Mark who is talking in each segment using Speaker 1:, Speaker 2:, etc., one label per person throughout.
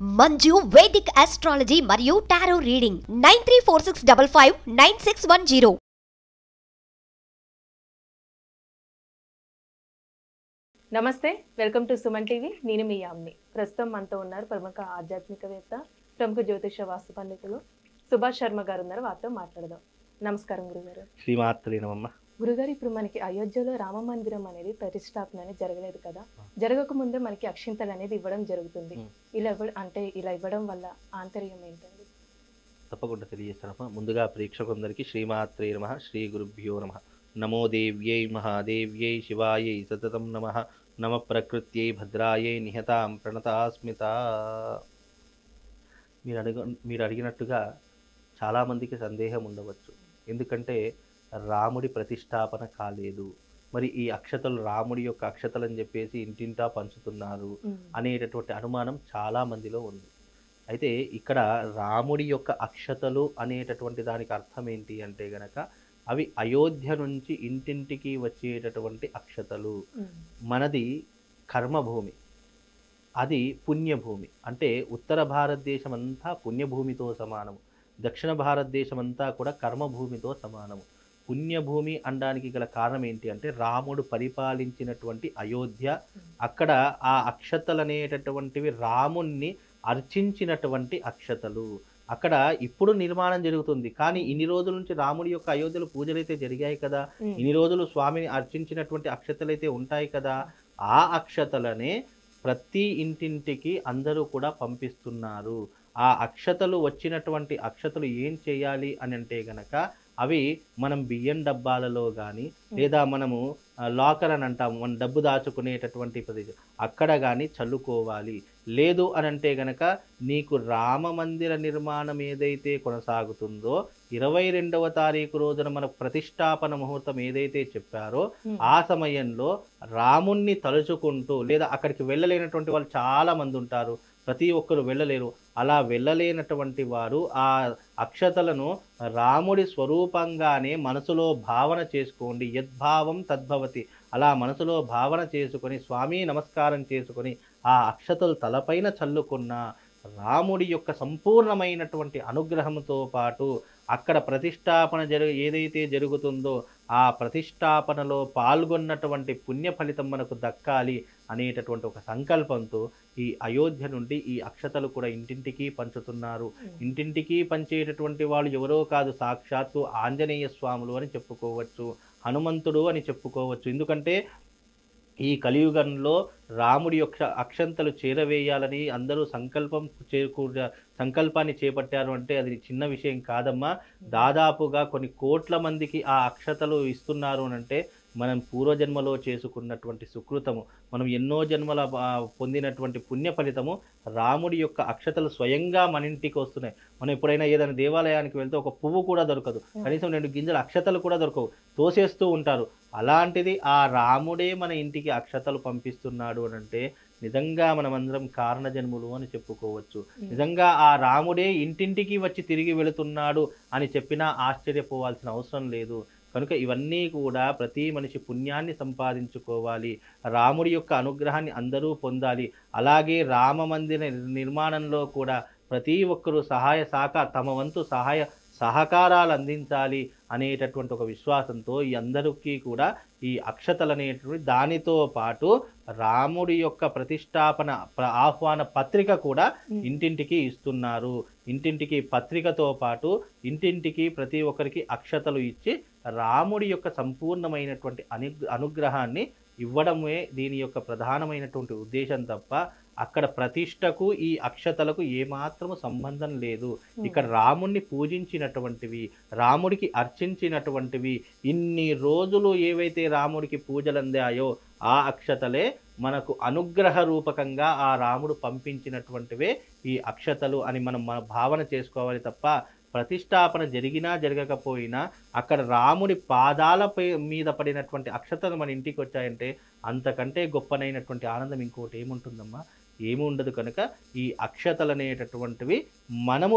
Speaker 1: Manju Vedic astrology మరియు tarot reading 9346559610.
Speaker 2: నమస్తే, welcome to Suman TV. నేను మీ యామ్ని. ప్రస్తుతం మనతో ఉన్నారు ప్రముఖ ఆధ్యాత్మికవేత్త, ప్రముఖ జ్యోతిష వాస్తు పండితులు సుభాష్ శర్మ గారు ఉన్నారు. వారితో మాట్లాడదాం. నమస్కారం గురుగారు.
Speaker 3: శ్రీమాత్రే నమః.
Speaker 2: గురుగారు, ఇప్పుడు మనకి అయోధ్యలో రామ మందిరం అనేది ప్రతిష్టాపన అనేది జరగలేదు కదా, జరగక ముందే మనకి అక్షింతలు అనేది ఇవ్వడం జరుగుతుంది. ఇలా ఇవ్వడం వల్ల ఆంతర్యం ఏంటండి?
Speaker 3: తప్పకుండా తెలియజేస్తానమ్మా. ముందుగా ప్రేక్షకులందరికీ శ్రీమాత్రే నమః, శ్రీ గురుభ్యో నమః. నమో దేవ్యై మహాదేవ్యై శివాయై సతతం నమః. నమ ప్రకృత్యై భద్రాయై నిహతాం ప్రణతాస్మిత. మీరు అడిగినట్టుగా చాలామందికి సందేహం ఉండవచ్చు. ఎందుకంటే రాముడి ప్రతిష్టాపన కాలేదు, మరి ఈ అక్షతలు రాముడి యొక్క అక్షతలు అని చెప్పేసి ఇంటింటా పంచుతున్నారు అనేటటువంటి అనుమానం చాలా మందిలో ఉంది. అయితే ఇక్కడ రాముడి యొక్క అక్షతలు అనేటటువంటి దానికి అర్థం ఏంటి అంటే గనక, అవి అయోధ్య నుంచి ఇంటింటికి వచ్చేటటువంటి అక్షతలు. మనది కర్మభూమి, అది పుణ్యభూమి. అంటే ఉత్తర భారతదేశం అంతా పుణ్యభూమితో సమానము, దక్షిణ భారతదేశం అంతా కూడా కర్మభూమితో సమానము. పుణ్యభూమి అనడానికి గల కారణం ఏంటి అంటే, రాముడు పరిపాలించినటువంటి అయోధ్య, అక్కడ ఆ అక్షతలు అనేటటువంటివి రాముణ్ణి అర్చించినటువంటి అక్షతలు. అక్కడ ఇప్పుడు నిర్మాణం జరుగుతుంది, కానీ ఇన్ని రోజుల నుంచి రాముడి యొక్క అయోధ్యలో పూజలైతే జరిగాయి కదా, ఇన్ని రోజులు స్వామిని అర్చించినటువంటి అక్షతలు అయితే ఉంటాయి కదా, ఆ అక్షతలనే ప్రతి ఇంటింటికి అందరూ కూడా పంపిస్తున్నారు. ఆ అక్షతలు వచ్చినటువంటి అక్షతలు ఏం చేయాలి అని అంటే గనక, అవి మనం బియ్యం డబ్బాలలో కానీ, లేదా మనము లాకర్ అని అంటాము, మన డబ్బు దాచుకునేటటువంటి ప్రదేశం, అక్కడ కానీ చల్లుకోవాలి. లేదు అని అంటే గనక, నీకు రామ మందిర నిర్మాణం ఏదైతే కొనసాగుతుందో 22వ తారీఖు రోజున మన ప్రతిష్టాపన ముహూర్తం ఏదైతే చెప్పారో, ఆ సమయంలో రాముణ్ణి తలుచుకుంటూ, లేదా అక్కడికి వెళ్ళలేనటువంటి వాళ్ళు చాలా మంది ఉంటారు, ప్రతి ఒక్కరు వెళ్ళలేరు. అలా వెళ్ళలేనటువంటి వారు ఆ అక్షతలను రాముడి స్వరూపంగానే మనసులో భావన చేసుకోండి. యద్భావం తద్భవతి. అలా మనసులో భావన చేసుకొని, స్వామి నమస్కారం చేసుకొని, ఆ అక్షతలు తలపైన చల్లుకున్న రాముడి యొక్క సంపూర్ణమైనటువంటి అనుగ్రహంతో పాటు అక్కడ ప్రతిష్టాపన ఏదైతే జరుగుతుందో ఆ ప్రతిష్టాపనలో పాల్గొన్నటువంటి పుణ్య ఫలితం మనకు దక్కాలి అనేటటువంటి ఒక సంకల్పంతో ఈ అయోధ్య నుండి ఈ అక్షతలు కూడా ఇంటింటికి పంచుతున్నారు. ఇంటింటికి పంచేటటువంటి వాళ్ళు ఎవరో కాదు, సాక్షాత్తు ఆంజనేయ స్వాములు అని చెప్పుకోవచ్చు, హనుమంతుడు అని చెప్పుకోవచ్చు. ఎందుకంటే ఈ కలియుగంలో రాముడి యొక్క అక్షంతలు చేరవేయాలని అందరూ సంకల్పాన్ని చేపట్టారు అంటే అది చిన్న విషయం కాదమ్మా. దాదాపుగా కొన్ని కోట్ల మందికి ఆ అక్షతలు ఇస్తున్నారు అంటే మనం పూర్వజన్మలో చేసుకున్నటువంటి సుకృతము, మనం ఎన్నో జన్మల పొందినటువంటి పుణ్య ఫలితము. రాముడి యొక్క అక్షతలు స్వయంగా మన ఇంటికి వస్తున్నాయి. మనం ఎప్పుడైనా ఏదైనా దేవాలయానికి వెళ్తే ఒక పువ్వు కూడా దొరకదు, కనీసం 2 గింజల అక్షతలు కూడా దొరకవు, తోసేస్తూ ఉంటారు. అలాంటిది ఆ రాముడే మన ఇంటికి అక్షతలు పంపిస్తున్నాడు అని అంటే నిజంగా మనమందరం కారణజన్ములు అని చెప్పుకోవచ్చు. నిజంగా ఆ రాముడే ఇంటింటికి వచ్చి తిరిగి వెళుతున్నాడు అని చెప్పినా ఆశ్చర్యపోవాల్సిన అవసరం లేదు. కనుక ఇవన్నీ కూడా ప్రతి మనిషి పుణ్యాన్ని సంపాదించుకోవాలి, రాముడి యొక్క అనుగ్రహాన్ని అందరూ పొందాలి. అలాగే రామ మందిర నిర్మాణంలో కూడా ప్రతి ఒక్కరూ తమ వంతు సహకారాలు అందించాలి అనేటటువంటి ఒక విశ్వాసంతో ఈ అందరికీ కూడా ఈ అక్షతలు అనేటువంటి దానితో పాటు రాముడి యొక్క ప్రతిష్టాపన ఆహ్వాన పత్రిక కూడా ఇంటింటికి ఇస్తున్నారు. ఇంటింటికి పత్రికతో పాటు ఇంటింటికి ప్రతి ఒక్కరికి అక్షతలు ఇచ్చి రాముడి యొక్క సంపూర్ణమైనటువంటి అనుగ్రహాన్ని ఇవ్వడమే దీని యొక్క ప్రధానమైనటువంటి ఉద్దేశం తప్ప అక్కడ ప్రతిష్టకు ఈ అక్షతలకు ఏమాత్రము సంబంధం లేదు. ఇక్కడ రాముణ్ణి పూజించినటువంటివి, రాముడికి అర్చించినటువంటివి, ఇన్ని రోజులు ఏవైతే రాముడికి పూజలు అందాయో ఆ అక్షతలే మనకు అనుగ్రహ రూపకంగా ఆ రాముడు పంపించినటువంటివే ఈ అక్షతలు అని మనం భావన చేసుకోవాలి తప్ప, ప్రతిష్టాపన జరిగినా జరగకపోయినా అక్కడ రాముడి పాదాల మీద పడినటువంటి అక్షతలు మన ఇంటికి వచ్చాయంటే అంతకంటే గొప్పనైనటువంటి ఆనందం ఇంకోటి ఏముంటుందమ్మా? ఏమి ఉండదు. కనుక ఈ అక్షతలు అనేటటువంటివి మనము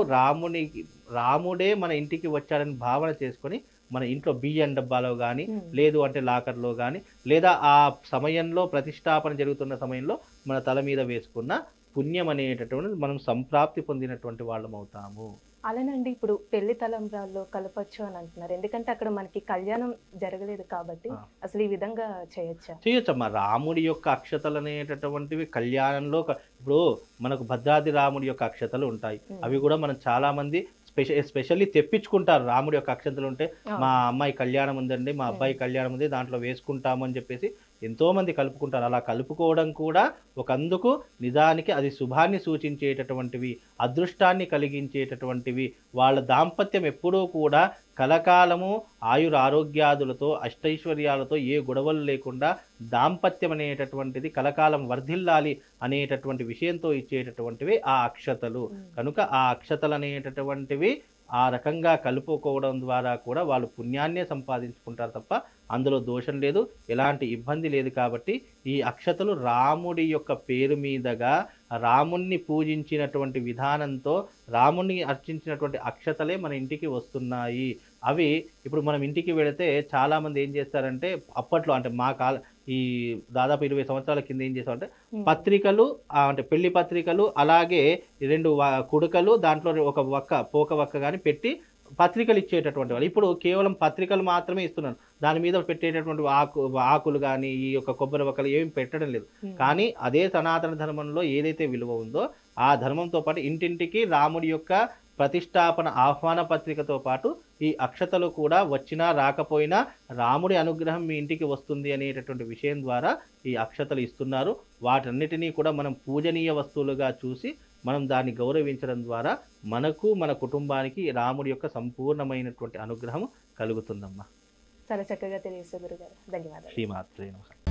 Speaker 3: రాముడే మన ఇంటికి వచ్చాడని భావన చేసుకొని మన ఇంట్లో బియ్యం డబ్బాలో కానీ, లేదు అంటే లాకర్లో కానీ, లేదా ఆ సమయంలో ప్రతిష్టాపన జరుగుతున్న సమయంలో మన తల మీద వేసుకున్న పుణ్యం అనేటటువంటిది మనం సంప్రాప్తి పొందినటువంటి వాళ్ళం అవుతాము.
Speaker 2: అలానండి ఇప్పుడు పెళ్లి తలంబ్రాల్లో కలపచ్చు అని అంటున్నారు, ఎందుకంటే అక్కడ మనకి కళ్యాణం జరగలేదు కాబట్టి అసలు ఈ విధంగా
Speaker 3: చేయొచ్చమ్మా. రాముడి యొక్క అక్షతలు అనేటటువంటివి కళ్యాణంలో ఇప్పుడు మనకు భద్రాద్రి రాముడి యొక్క అక్షతలు ఉంటాయి, అవి కూడా మనం చాలా మంది ఎస్పెషల్లీ తెప్పించుకుంటారు. రాముడి యొక్క అక్షతలు ఉంటే మా అమ్మాయి కళ్యాణం ఉందండి, మా అబ్బాయి కళ్యాణం ఉంది, దాంట్లో వేసుకుంటాము అని చెప్పేసి ఎంతో మంది కలుపుకుంటారు. అలా కలుపుకోవడం కూడా ఒకందుకు నిజానికి అది శుభాన్ని సూచించేటటువంటివి, అదృష్టాన్ని కలిగించేటటువంటివి. వాళ్ళ దాంపత్యం ఎప్పుడూ కూడా కలకాలము ఆయుర ఆరోగ్యాదులతో అష్టైశ్వర్యాలతో ఏ గొడవలు లేకుండా దాంపత్యం అనేటటువంటిది కలకాలం వర్ధిల్లాలి అనేటటువంటి విషయంతో ఇచ్చేటటువంటివి ఆ అక్షతలు. కనుక ఆ అక్షతలు అనేటటువంటివి ఆ రకంగా కలుపుకోవడం ద్వారా కూడా వాళ్ళు పుణ్యాన్నే సంపాదించుకుంటారు తప్ప అందులో దోషం లేదు, ఎలాంటి ఇబ్బంది లేదు. కాబట్టి ఈ అక్షతలు రాముడి యొక్క పేరు మీదుగా రాముణ్ణి పూజించినటువంటి విధానంతో రాముణ్ణి అర్చించినటువంటి అక్షతలే మన ఇంటికి వస్తున్నాయి. అవి ఇప్పుడు మనం ఇంటికి వెళితే చాలామంది ఏం చేస్తారంటే అప్పట్లో అంటే మా ఈ దాదాపు 20 సంవత్సరాల కింద ఏం చేస్తామంటే పత్రికలు అంటే పెళ్లి పత్రికలు అలాగే 2 కుడుకలు దాంట్లో ఒక పోక వక్క కానీ పెట్టి పత్రికలు ఇచ్చేటటువంటి వాళ్ళు. ఇప్పుడు కేవలం పత్రికలు మాత్రమే ఇస్తున్నారు, దాని మీద పెట్టేటటువంటి ఆకులు కానీ ఈ యొక్క కొబ్బరి వక్కలు ఏమి పెట్టడం లేదు. కానీ అదే సనాతన ధర్మంలో ఏదైతే విలువ ఉందో ఆ ధర్మంతో పాటు ఇంటింటికి రాముడి యొక్క ప్రతిష్టాపన ఆహ్వాన పత్రికతో పాటు ఈ అక్షతలు కూడా వచ్చినా రాకపోయినా రాముడి అనుగ్రహం మీ ఇంటికి వస్తుంది అనేటటువంటి విషయం ద్వారా ఈ అక్షతలు ఇస్తున్నారు. వాటన్నిటినీ కూడా మనం పూజనీయ వస్తువులుగా చూసి మనం దాన్ని గౌరవించడం ద్వారా మనకు మన కుటుంబానికి రాముడి యొక్క సంపూర్ణమైనటువంటి అనుగ్రహం కలుగుతుందమ్మా.
Speaker 2: చాలా చక్కగా తెలియజేశారు గురుగారు, ధన్యవాదాలు.
Speaker 3: శ్రీమాత్రే నమః.